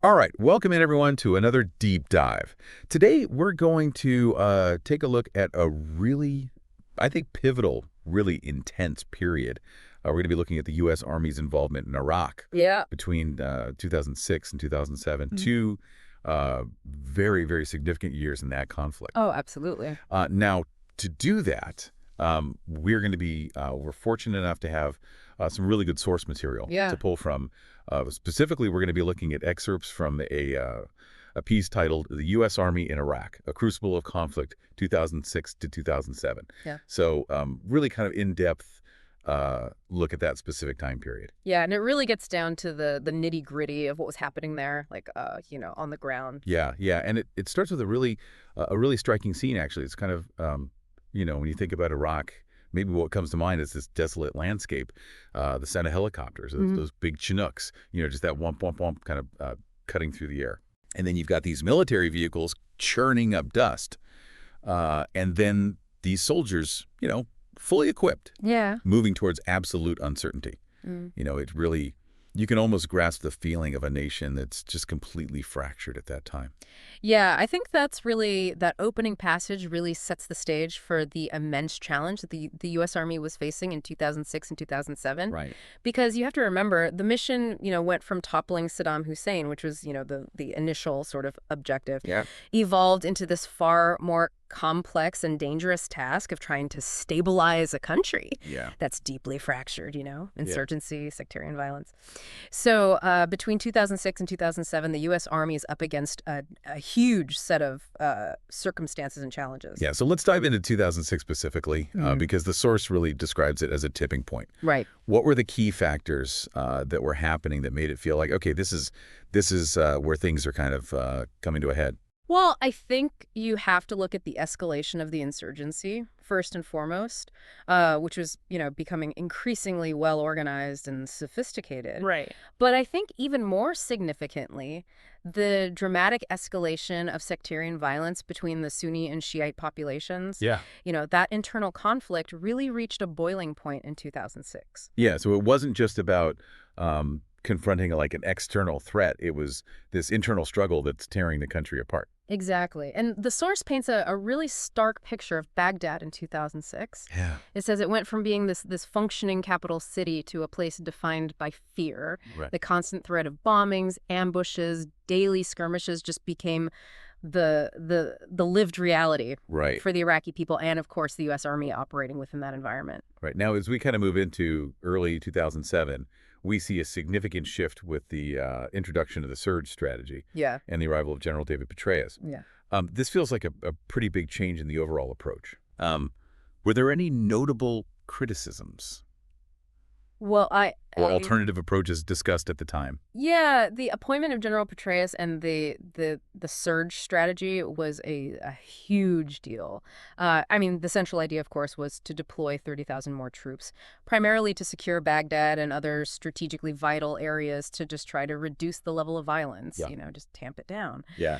All right, welcome in everyone to another deep dive. Today we're going to take a look at a really, I think, pivotal, really intense period. We're going to be looking at the U.S. Army's involvement in Iraq Yeah. between 2006 and 2007. Mhm. Two very, very significant years in that conflict. Oh, absolutely. Now, to do that, we're going to be, we're fortunate enough to have some really good source material Yeah. to pull from. Specifically, we're going to be looking at excerpts from a piece titled "The U.S. Army in Iraq: A Crucible of Conflict, 2006 to 2007." Yeah. So, really kind of in-depth look at that specific time period. Yeah, and it really gets down to the nitty-gritty of what was happening there, like on the ground. Yeah, yeah, and it starts with a really striking scene. Actually, it's kind of when you think about Iraq. Maybe what comes to mind is this desolate landscape, the sound of helicopters, those big Chinooks, just that womp, womp, womp kind of cutting through the air. And then you've got these military vehicles churning up dust. And then these soldiers, fully equipped, Yeah. moving towards absolute uncertainty. Mm. It really, you can almost grasp the feeling of a nation that's just completely fractured at that time. Yeah, I think that opening passage really sets the stage for the immense challenge that the U.S. Army was facing in 2006 and 2007. Right. Because you have to remember, the mission, went from toppling Saddam Hussein, which was, the initial sort of objective, Yeah. evolved into this far more complex and dangerous task of trying to stabilize a country Yeah. that's deeply fractured, insurgency, sectarian violence. So between 2006 and 2007, the U.S. Army is up against a huge set of circumstances and challenges. Yeah, so let's dive into 2006 specifically, because the source really describes it as a tipping point. Right. What were the key factors that were happening that made it feel like, okay, this is where things are kind of coming to a head? Well, I think you have to look at the escalation of the insurgency, first and foremost, which was, becoming increasingly well-organized and sophisticated. Right. But I think even more significantly, the dramatic escalation of sectarian violence between the Sunni and Shiite populations, Yeah. That internal conflict really reached a boiling point in 2006. Yeah, so it wasn't just about confronting an external threat. It was this internal struggle that's tearing the country apart. Exactly. And the source paints a really stark picture of Baghdad in 2006. Yeah. It says it went from being this functioning capital city to a place defined by fear. Right. The constant threat of bombings, ambushes, daily skirmishes just became the lived reality Right. for the Iraqi people and, of course, the U.S. Army operating within that environment. Right. Now, as we kind of move into early 2007, we see a significant shift with the introduction of the surge strategy. Yeah. And the arrival of General David Petraeus. Yeah. This feels like a pretty big change in the overall approach. Were there any notable criticisms Well, or alternative approaches discussed at the time? Yeah, the appointment of General Petraeus and the surge strategy was a huge deal. The central idea, of course, was to deploy 30,000 more troops, primarily to secure Baghdad and other strategically vital areas to just try to reduce the level of violence, Yeah. just tamp it down. Yeah.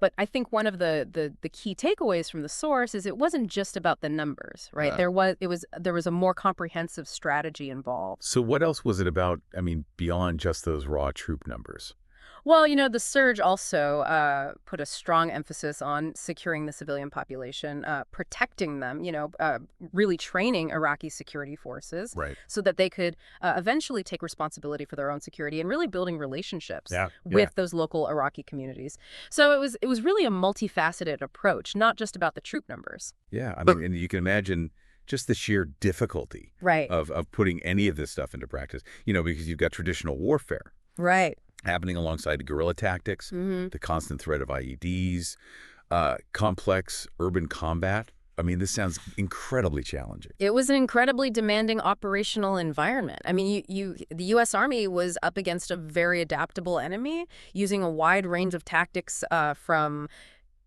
But I think one of the key takeaways from the source is it wasn't just about the numbers, right? There was a more comprehensive strategy involved. So what else was it about, beyond just those raw troop numbers? Well, the surge also put a strong emphasis on securing the civilian population, protecting them, really training Iraqi security forces Right. so that they could eventually take responsibility for their own security and really building relationships Yeah. with those local Iraqi communities. So it was really a multifaceted approach, not just about the troop numbers. Yeah. And you can imagine just the sheer difficulty Right. of putting any of this stuff into practice, because you've got traditional warfare Right. happening alongside guerrilla tactics, Mm-hmm. the constant threat of IEDs, complex urban combat. This sounds incredibly challenging. It was an incredibly demanding operational environment. The U.S. Army was up against a very adaptable enemy, using a wide range of tactics from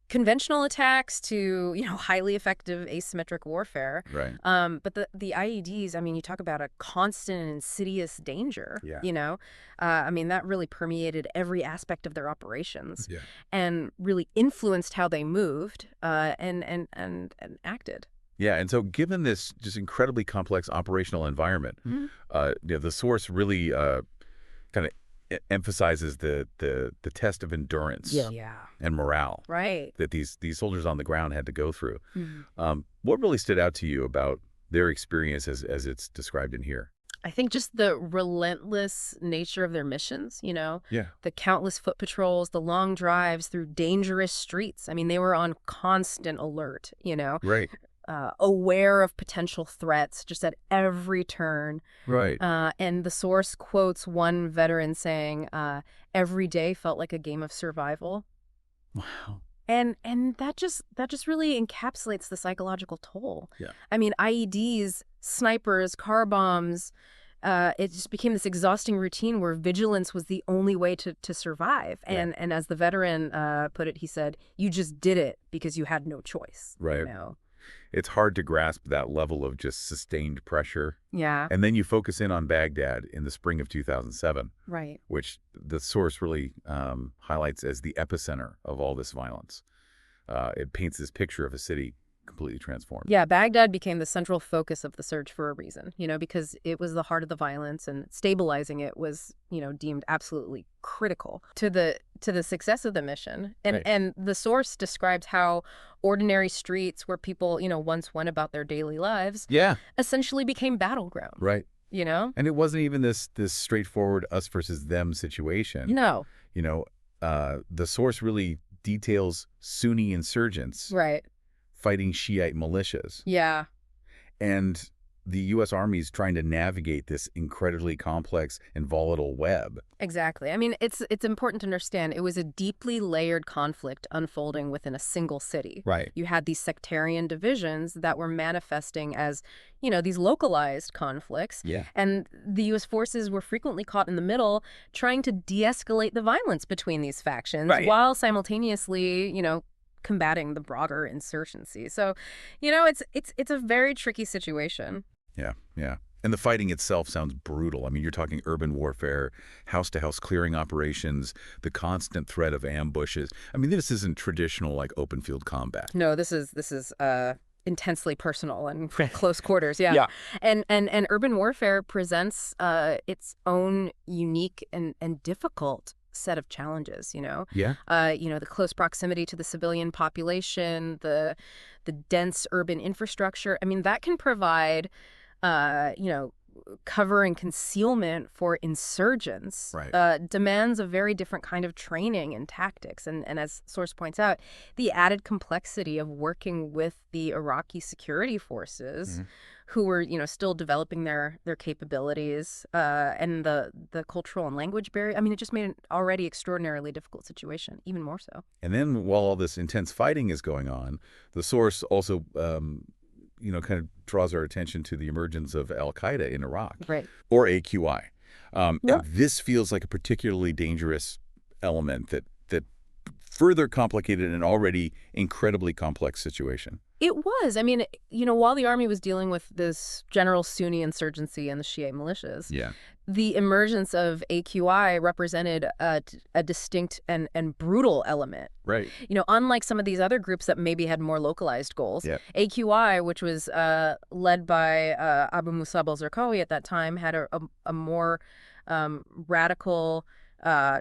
conventional attacks to, highly effective asymmetric warfare. Right. But the IEDs, you talk about a constant and insidious danger. Yeah. That really permeated every aspect of their operations. Yeah. And really influenced how they moved and acted. Yeah, and so given this just incredibly complex operational environment, Mm-hmm. the source really kind of emphasizes the test of endurance Yeah. and morale Right. that these soldiers on the ground had to go through. Mhm. What really stood out to you about their experience as it's described in here? I think just the relentless nature of their missions, Yeah. the countless foot patrols, the long drives through dangerous streets. I mean, they were on constant alert, Right. aware of potential threats just at every turn. Right. And the source quotes one veteran saying, every day felt like a game of survival. Wow. And that just really encapsulates the psychological toll. Yeah. I mean, IEDs, snipers, car bombs, it just became this exhausting routine where vigilance was the only way to survive. Yeah. And as the veteran put it, he said, "You just did it because you had no choice." Right. It's hard to grasp that level of just sustained pressure. Yeah. And then you focus in on Baghdad in the spring of 2007, Right. which the source really highlights as the epicenter of all this violence. It paints this picture of a city completely transformed. Yeah, Baghdad became the central focus of the search for a reason, because it was the heart of the violence, and stabilizing it was, deemed absolutely critical to the success of the mission. And Right. and the source describes how ordinary streets where people, once went about their daily lives Yeah. essentially became battleground, Right. you know? And it wasn't even this straightforward us versus them situation. No. You know, the source really details Sunni insurgents Right. fighting Shiite militias. Yeah. And the U.S. Army is trying to navigate this incredibly complex and volatile web. Exactly. I mean, it's important to understand it was a deeply layered conflict unfolding within a single city. Right. You had these sectarian divisions that were manifesting as, these localized conflicts. Yeah. And the U.S. forces were frequently caught in the middle, trying to de-escalate the violence between these factions Right. while simultaneously, combating the broader insurgency. So, it's a very tricky situation. Yeah. Yeah. And the fighting itself sounds brutal. I mean, you're talking urban warfare, house-to-house clearing operations, the constant threat of ambushes. I mean, this isn't traditional, like, open field combat. No, this is intensely personal and close quarters. Yeah. Yeah. And urban warfare presents its own unique and difficult set of challenges, Yeah. the close proximity to the civilian population, the dense urban infrastructure. I mean, that can provide cover and concealment for insurgents. Right. Demands a very different kind of training and tactics. And as source points out, the added complexity of working with the Iraqi security forces, who were, still developing their capabilities, and the cultural and language barrier. I mean, it just made an already extraordinarily difficult situation even more so. And then while all this intense fighting is going on, the source also kind of draws our attention to the emergence of al-Qaeda in Iraq, Right. or AQI. Yeah. And this feels like a particularly dangerous element that further complicated an already incredibly complex situation. It was. I mean, while the army was dealing with this general Sunni insurgency and the Shiite militias, Yeah. the emergence of AQI represented a distinct and brutal element. Right. Unlike some of these other groups that maybe had more localized goals, Yeah. AQI, which was led by Abu Musab al-Zarqawi at that time, had a more radical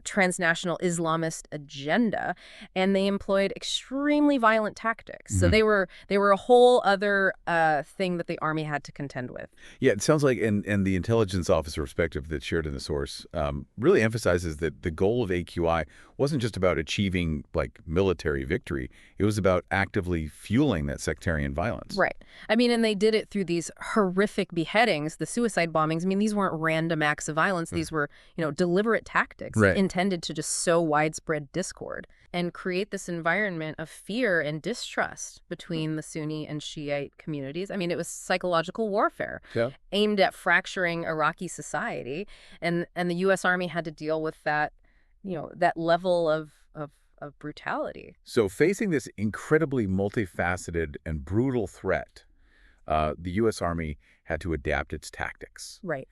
transnational Islamist agenda, and they employed extremely violent tactics. So they were a whole other thing that the army had to contend with. Yeah, it sounds like, and the intelligence officer perspective that's shared in the source really emphasizes that the goal of AQI wasn't just about achieving, like, military victory. It was about actively fueling that sectarian violence. Right. I mean, and they did it through these horrific beheadings, the suicide bombings. I mean, these weren't random acts of violence. These were, deliberate tactics Right. intended to just sow widespread discord and create this environment of fear and distrust between the Sunni and Shiite communities. I mean, it was psychological warfare aimed at fracturing Iraqi society, and the U.S. Army had to deal with that, that level of brutality. So facing this incredibly multifaceted and brutal threat, the U.S. Army had to adapt its tactics. Right.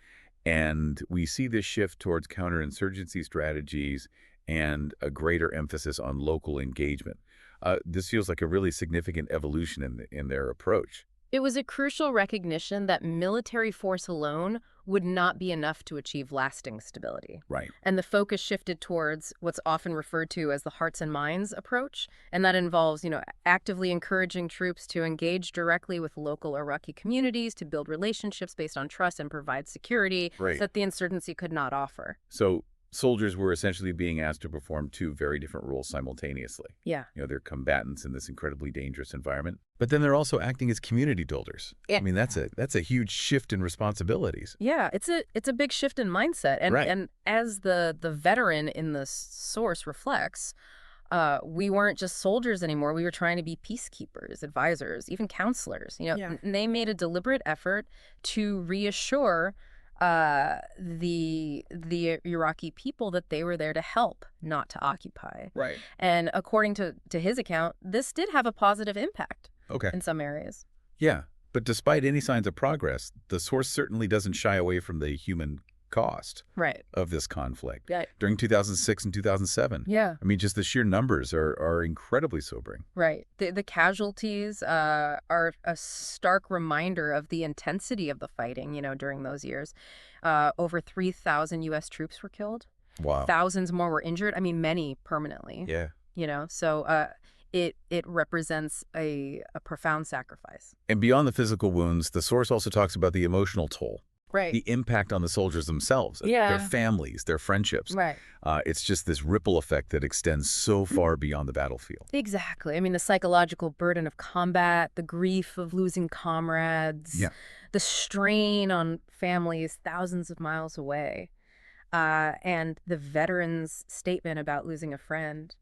And we see this shift towards counterinsurgency strategies and a greater emphasis on local engagement. This feels like a really significant evolution in their approach. It was a crucial recognition that military force alone would not be enough to achieve lasting stability. Right. And the focus shifted towards what's often referred to as the hearts and minds approach. And that involves, actively encouraging troops to engage directly with local Iraqi communities, to build relationships based on trust and provide security Right. that the insurgency could not offer. So soldiers were essentially being asked to perform two very different roles simultaneously. Yeah. They're combatants in this incredibly dangerous environment, but then they're also acting as community builders. Yeah. I mean, that's a huge shift in responsibilities. Yeah, it's a big shift in mindset. And Right. and as the veteran in the source reflects, we weren't just soldiers anymore. We were trying to be peacekeepers, advisors, even counselors. Yeah. And they made a deliberate effort to reassure the Iraqi people that they were there to help, not to occupy. Right. And according to his account, this did have a positive impact Okay. in some areas. Yeah. But despite any signs of progress, the source certainly doesn't shy away from the human cost Right. of this conflict. Yeah. During 2006 and 2007. Yeah. I mean, just the sheer numbers are incredibly sobering. Right. The casualties are a stark reminder of the intensity of the fighting, during those years. Over 3,000 U.S. troops were killed. Wow. Thousands more were injured. I mean, many permanently. Yeah. So it represents a profound sacrifice. And beyond the physical wounds, the source also talks about the emotional toll. Right. The impact on the soldiers themselves, Yeah. their families, their friendships. Right. It's just this ripple effect that extends so far beyond the battlefield. Exactly. I mean, the psychological burden of combat, the grief of losing comrades, Yeah. the strain on families thousands of miles away, and the veteran's statement about losing a friend.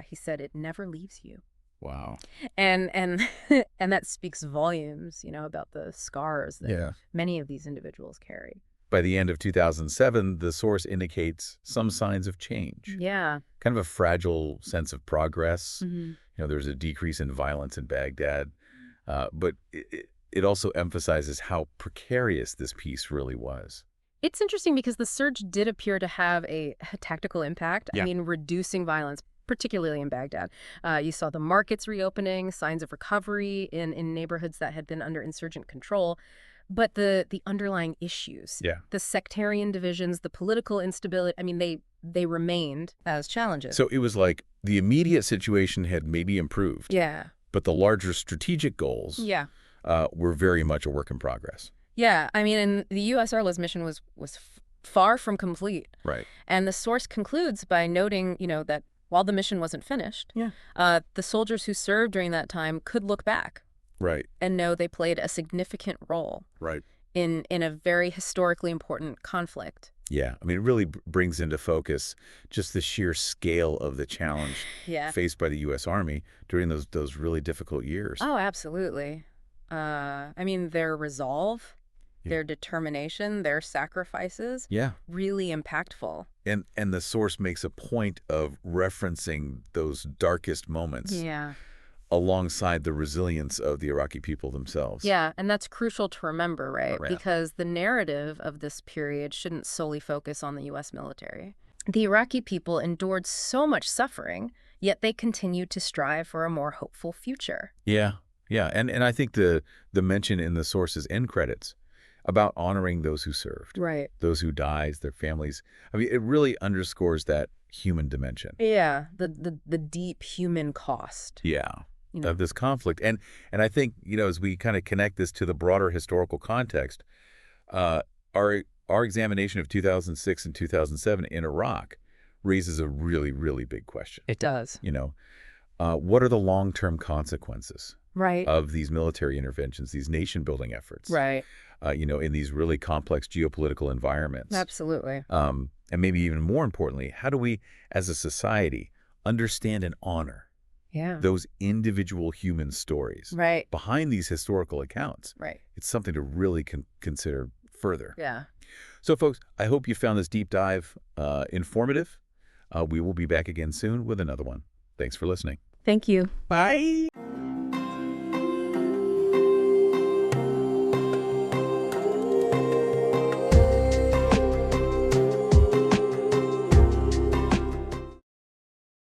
He said, "It never leaves you." Wow. And and that speaks volumes, about the scars that many of these individuals carry. By the end of 2007, the source indicates some signs of change. Yeah. Kind of a fragile sense of progress. Mm-hmm. There's a decrease in violence in Baghdad, but it also emphasizes how precarious this peace really was. It's interesting because the surge did appear to have a tactical impact. Yeah. I mean, reducing violence, particularly in Baghdad. You saw the markets reopening, signs of recovery in neighborhoods that had been under insurgent control. But the underlying issues, the sectarian divisions, the political instability, I mean, they remained as challenges. So it was like the immediate situation had maybe improved. Yeah. But the larger strategic goals were very much a work in progress. Yeah. I mean, and the U.S. Arliss mission was far from complete. Right. And the source concludes by noting, that while the mission wasn't finished, the soldiers who served during that time could look back. Right. And know they played a significant role Right. in a very historically important conflict. Yeah. I mean, it really brings into focus just the sheer scale of the challenge faced by the U.S. Army during those really difficult years. Oh, absolutely. I mean, their resolve, their determination, their sacrifices, really impactful. And the source makes a point of referencing those darkest moments alongside the resilience of the Iraqi people themselves. Yeah, and that's crucial to remember, right? Yeah. Because the narrative of this period shouldn't solely focus on the U.S. military. The Iraqi people endured so much suffering, yet they continued to strive for a more hopeful future. Yeah. And I think the mention in the source's end credits about honoring those who served, Right. those who died, their families, I mean, it really underscores that human dimension. Yeah, the deep human cost. Of this conflict. And I think, as we kind of connect this to the broader historical context, our examination of 2006 and 2007 in Iraq raises a really, really big question. It does. What are the long-term consequences Right. of these military interventions, these nation-building efforts? Right. In these really complex geopolitical environments. Absolutely. And maybe even more importantly, how do we, as a society, understand and honor those individual human stories Right. behind these historical accounts? Right. It's something to really consider further. Yeah. So, folks, I hope you found this deep dive informative. We will be back again soon with another one. Thanks for listening. Thank you. Bye.